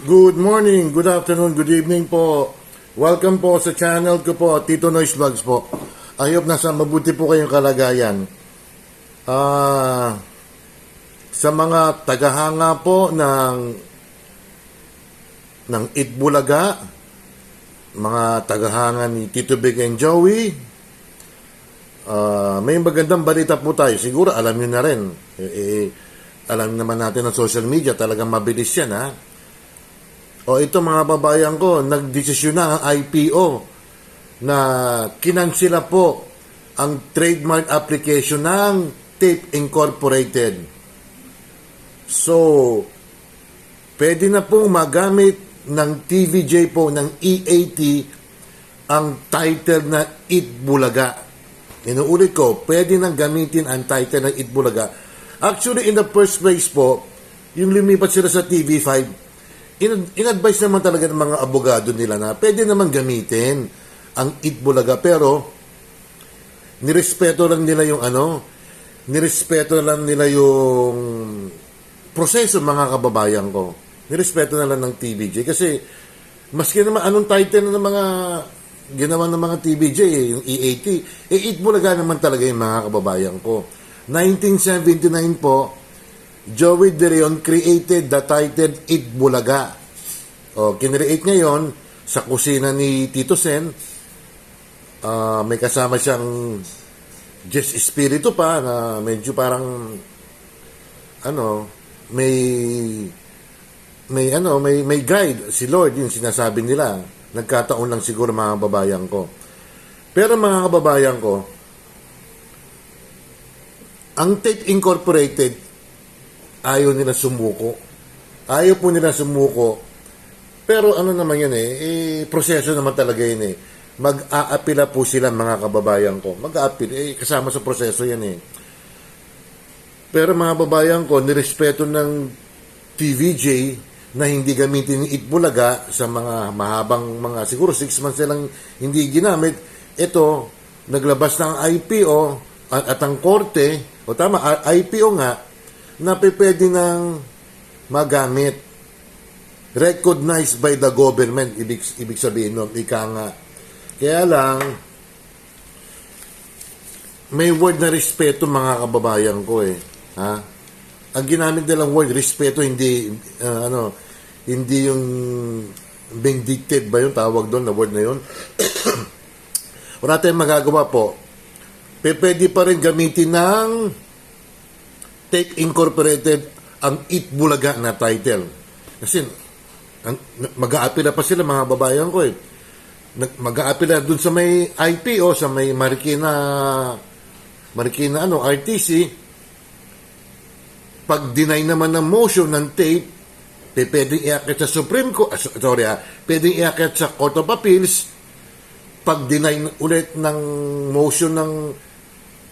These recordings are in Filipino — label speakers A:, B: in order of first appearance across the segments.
A: Good morning, good afternoon, good evening po. Welcome po sa channel ko po, Tito Noise Vlogs po. I hope nasa mabuti po kayong kalagayan. Sa mga tagahanga po ng Itbulaga, mga tagahanga ni Tito Big and Joey, may magandang balita po tayo. Siguro alam niyo na rin. Alam naman natin ng social media, talagang mabilis yan ha. O ito mga babayan ko, nagdesisyon na ang IPO na kinansila po ang trademark application ng Tape Incorporated. So, pwede na pong magamit ng TVJ po, ng EAT, ang title na Itbulaga. Inuulit ko, pwede nang gamitin ang title ng Itbulaga. Actually, in the first place po, yung lumipat sila sa TV5, in-advise naman talaga ng mga abogado nila na pwede naman gamitin ang Itbulaga, pero nirespeto lang nila yung proseso, mga kababayan ko. Nirespeto na lang ng TVJ kasi maski naman anong title ng mga ginawa ng mga TVJ, yung EAT, Itbulaga naman talaga yung mga kababayan ko. 1979 po, Joey De Leon created the title Itbulaga. Kinreate niya yon sa kusina ni Tito Sen. May kasama siyang Jess Espiritu pa na medyo parang may guide si Lord, yung sinasabi nila. Nagkataon lang siguro mga kababayan ko. Pero mga kababayan ko, ang Tape Incorporated, ayaw nila sumuko. Ayaw po nila sumuko. Pero ano naman yan proseso naman talaga yun Mag-aapila po sila mga kababayan ko. Mag-aapil, kasama sa proseso yan Pero mga kababayan ko, nirespeto ng TVJ na hindi gamitin yung Itbulaga sa mga mahabang siguro 6 months silang hindi ginamit. Ito, naglabas ng IPO at ang korte, IPO nga, na pwede nang magamit. Recognized by the government, ibig sabihin nun, ika nga. Kaya lang, may word na respeto mga kababayan ko Ang ginamit nilang word, respeto, hindi yung being dictated ba yung tawag doon, na word na yun. Wala tayong magagawa po. Pwede pa rin gamitin ng Tape Incorporated ang Itbulaga na title. Kasi mag-aapila pa sila mga babayan ko mag-aapila dun sa may IPO, sa may Marikina RTC. Pag deny naman ng motion ng tape, pwedeng iakyat sa Supreme Court, pwedeng iakyat sa Court of Appeals. Pag deny ulit ng motion ng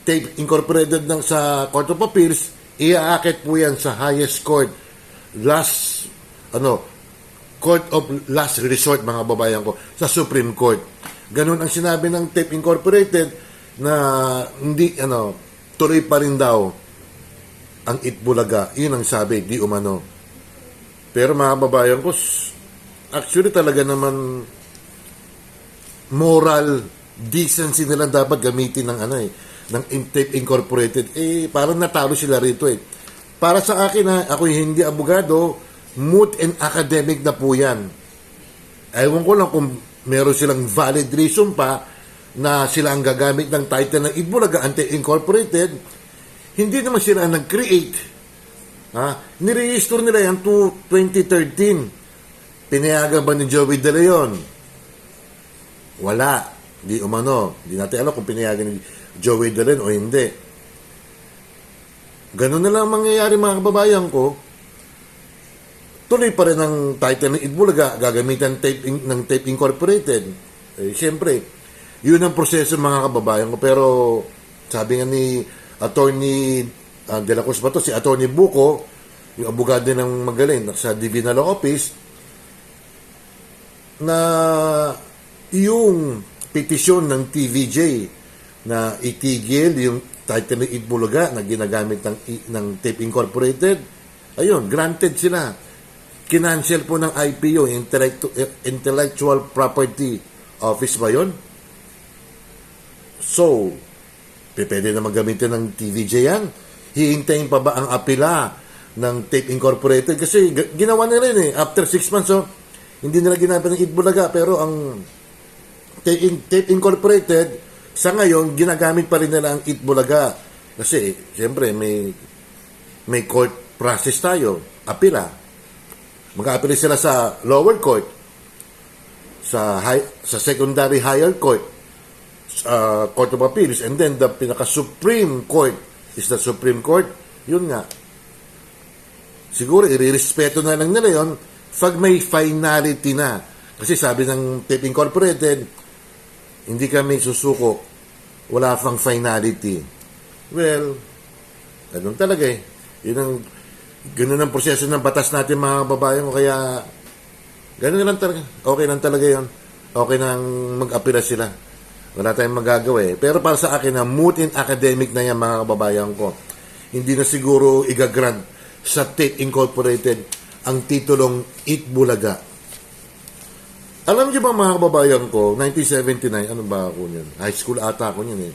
A: Tape Incorporated sa Court of Appeals, iaakit po yan sa highest court, court of last resort mga babayan ko, sa Supreme Court. Ganun ang sinabi ng Tape Incorporated na hindi tuloy pa rin daw ang Itbulaga. Yun ang sabi, di umano. Pero mga babayan ko, actually talaga naman moral decency nila dapat gamitin ng ng Tape Incorporated. Parang natalo sila rito Para sa akin ako hindi abogado, moot and academic na po yan. Ewan ko lang kung meron silang valid reason pa na sila ang gagamit ng title ng Itbulaga ang Tape Incorporated. Hindi naman sila ang nag-create. Nirehistro nila yan to 2013. Pinayagan ba ni Joey De Leon? Wala. Di umano. Di natin alam kung pinayagan ni Joey De Leon o hindi. Ganun na lang mangyayari mga kababayan ko. Tuloy pa rin ang title ng Itbulaga, gagamitan ng Tape Incorporated. Siyempre, yun ang proseso mga kababayan ko. Pero sabi nga ni Attorney De La Cruz si Attorney Buko, yung abogado ng magaling sa Divina Law Office, na yung petisyon ng TVJ na itigil yung title ng Itbulaga na ginagamit ng Tape Incorporated, ayun, granted sila. kinancel po ng IPO, Intellectual Property Office ba yun? So, pwede na magamitin ng TVJ yan. Hihintayin pa ba ang apela ng Tape Incorporated? Kasi ginawa nila rin after 6 months, hindi nila ginamit ng Itbulaga, pero ang Tape Incorporated, sa ngayon, ginagamit pa rin nila ang Itbulaga. Kasi, siyempre, may court process tayo, apela. Mag-apela sila sa lower court, sa secondary higher court, Court of Appeals, and then the pinaka-Supreme Court is the Supreme Court. Yun nga. Siguro, irirespeto na lang nila yun pag may finality na. Kasi sabi ng Tape Incorporated, hindi kami susuko, wala pang finality. Well, ganun talaga eh. Ganun ang proseso ng batas natin, mga babayan ko, kaya ganun lang talaga. Okay lang talaga yun. Okay nang mag-apela sila. Wala tayong magagawa eh. Pero para sa akin, moot in academic na yan, mga kababayan ko. Hindi na siguro igagrant sa Tape Incorporated ang titulong Itbulaga. Alam niyo ba, mga kababayan ko, 1979, ano ba ako niyan? High school ata ako niyan eh.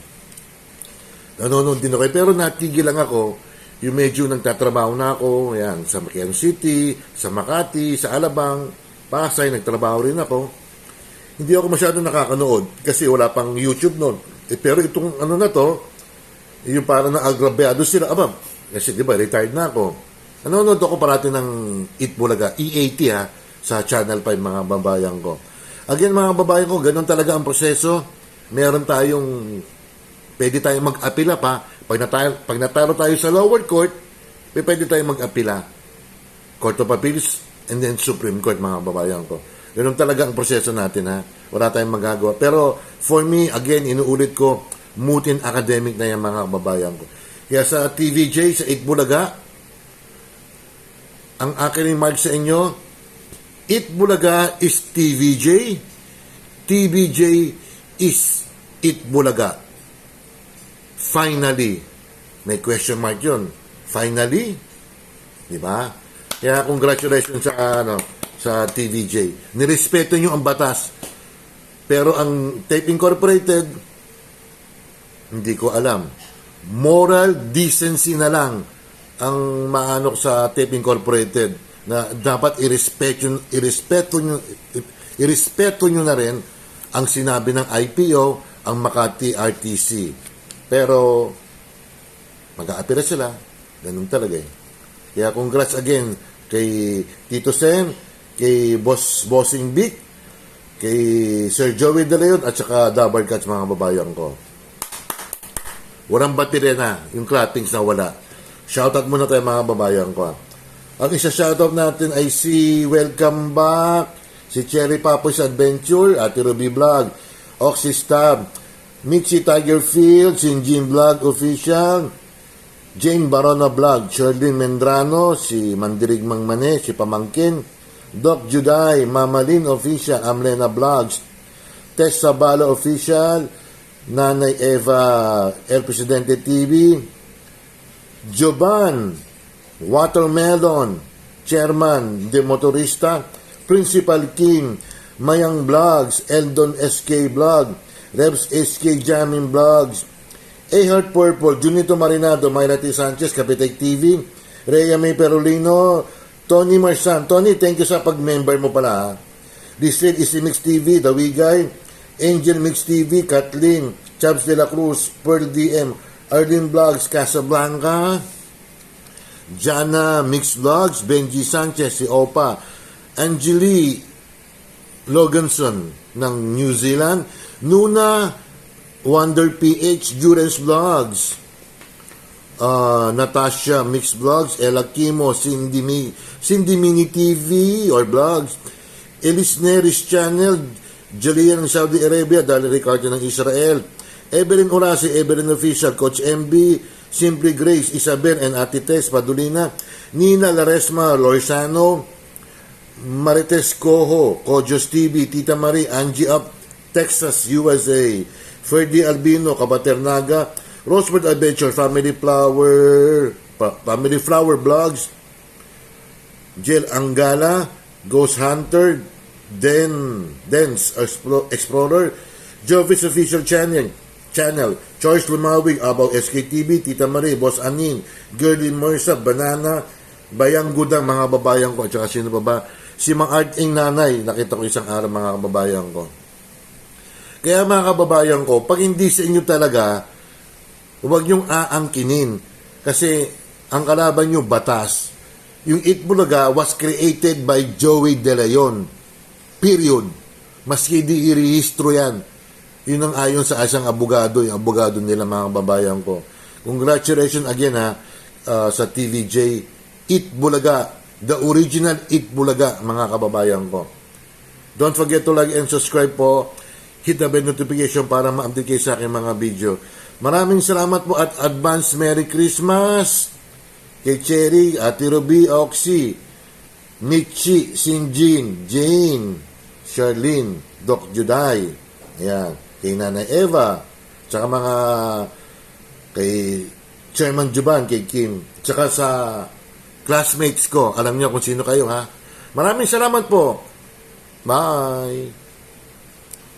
A: Nanonood din ako. Pero natigil lang ako, yung medyo nagtatrabaho na ako, yan, sa Quezon City, sa Makati, sa Alabang, Pasay, nagtrabaho rin ako. Hindi ako masyado nakakanood kasi wala pang YouTube noon. Pero itong ano na to, yung parang na-agrabyado sila. Kasi di ba, retired na ako. Nanonood ako parati ng Itbulaga, EAT sa Channel 5, mga babayan ko. Again, mga babayan ko, ganun talaga ang proseso. Meron pwede tayong mag-apila pa. Pag natalo tayo sa lower court, pwede tayong mag-apila. Court of Appeals, and then Supreme Court, mga babayan ko. Ganun talaga ang proseso natin, Wala tayong magagawa. Pero, for me, again, inuulit ko, moot in academic na yan, mga babayan ko. Kaya sa TVJ, sa Itbulaga, ang aking remark sa inyo, Itbulaga is TVJ, TVJ is Itbulaga. Finally, may question mark yun. Finally, di ba? Kaya congratulations sa TVJ. Nirespeto nyo ang batas. Pero ang Tape Incorporated, hindi ko alam. Moral decency na lang ang maanok sa Tape Incorporated na dapat irespeto nyo na rin ang sinabi ng IPO, ang Makati RTC. Pero mag-aapira sila. Ganun talaga eh. Kaya congrats again kay Tito Sen, kay Bossing Vic, kay Sir Joey De Leon, at saka Double Cuts, mga babayan ko. Walang battery na. Yung clappings na wala. Shoutout muna tayo, mga babayan ko. Ang isa shoutout natin ay si Welcome Back, si Cherry Papoy's Adventure, Ate Ruby Vlog, Oxy Stab, Mitzi Tiger Field, Sinjin Vlog Official, Jane Barona Vlog, Sherlyn Mendrano, si Mandirigmang Mane, si Pamangkin, Doc Juday, Mama Lynn Official, Amlena Vlogs, Tess Sabalo Official, Nanay Eva, El Presidente TV, Joban, Watermelon, Chairman de Motorista, Principal King, Mayang Vlogs, Eldon SK Vlog, Rebs SK Jamming Vlogs, A Heart Purple, Junito Marinado, Mayra T. Sanchez, Kapitay TV, Rhea May Perolino, Tony Marsan. Tony, thank you sa pag-member mo pala. This is Easy Mix TV, The Wigay, Angel Mix TV, Kathleen, Chabs de la Cruz, Pearl DM, Arlene Vlogs, Casablanca, Jana Mix Vlogs, Benji Sanchez, si Opa, Angeli Loganson ng New Zealand, Nuna Wonder PH, Durance Vlogs, Natasha Mix Vlogs, Ella Kimo, Cindy Mini TV or Vlogs, Elis Neris Channel, Julian ng Saudi Arabia, Dali Ricardo ng Israel, Evelyn Orasi, Evelyn Official, Coach MB, Simply Grace, Isabel and Ate Tess Padulina, Nina Laresma Lorzano, Marites Coho, Kojos TV, Tita Marie, Angie Up, Texas, USA, Ferdy Albino, Kabaternaga, Rosebud Adventure, Family Flower Vlogs, Jill Angala, Ghost Hunter, Dance Explorer, Jovis Official Channel, Choice Lumawig, Abaw SKTV, Tita Marie, Boss Anin, Girly Morsa, Banana, Bayang Gudang, mga babayan ko, at saka sino pa ba? Si Mang Art Ing Nanay, nakita ko isang araw mga kababayan ko. Kaya mga kababayan ko, pag hindi sa inyo talaga, huwag niyong aangkinin. Kasi ang kalaban niyo, batas. Yung Itbulaga was created by Joey De Leon. Period. Maski di i-rehistro yan. Yun ang ayon sa isang abogado, yung abogado nila mga kababayan ko. Congratulations again sa TVJ Itbulaga, the original Itbulaga mga kababayan ko. Don't forget to like and subscribe po. Hit the bell notification para ma-update kayo sa aking mga video. Maraming salamat po at advance Merry Christmas kay Cherry, Ate Ruby, Oxy, Michi, Sinjin, Jane, Charlene, Doc Juday, ayan, kay Nanay Eva, tsaka mga kay Chairman Juban, kay Kim, tsaka sa classmates ko. Alam niyo kung sino kayo, ha? Maraming salamat po. Bye!